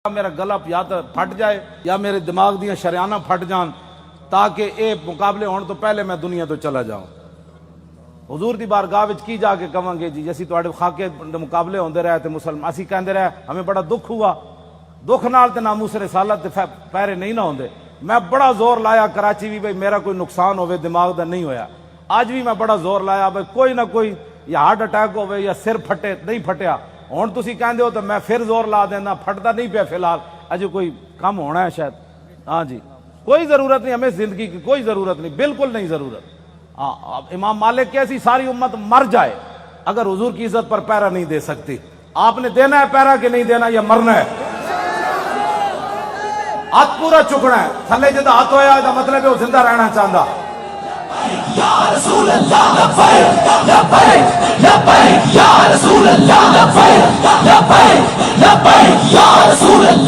میرا گلا یا تو پھٹ جائے یا میرے دماغ دیا شریانہ پھٹ جان تاکہ اے مقابلے ہونے تو پہلے میں دنیا تو چلا جاؤں۔ حضور دی بارگاہ وچ کی جا کے کہاں گے جی اسی تواڈے خاکے مقابلے ہوندے رہے تے مسلمان اسی کہندے رہے ہمیں بڑا دکھ ہوا، دکھ نال تے ناموس رسالت تے پیرے نہیں نہ ہوندے۔ میں بڑا زور لایا کراچی بھی بھئی میرا کوئی نقصان ہوئے دماغ دا نہیں ہویا، آج بھی میں بڑا زور لایا بھئی کوئی نہ کوئی یا ہارٹ اٹیک ہوئے یا سر پھٹے، نہیں پھٹیا۔ ہن تسی کہندے ہو تو میں پھر زور لا دینا، پھٹتا نہیں پیا فی الحال، اجے کوئی کم ہونا ہے شاید۔ ہاں جی کوئی ضرورت نہیں، ہمیں زندگی کی کوئی ضرورت نہیں، بالکل نہیں ضرورت۔ امام مالک کیسی ساری امت مر جائے اگر حضور کی عزت پر پیرا نہیں دے سکتی۔ آپ نے دینا ہے پیرا کہ نہیں دینا یا مرنا ہے؟ ہاتھ پورا چکنا ہے، تھلے جدا ہاتھ ہویا دا مطلب ہے وہ زندہ رہنا چاہتا۔ یا رسول اللہ لبیک لبیک لبیک یا رسول اللہ لبیک لبیک لبیک یا رسول اللہ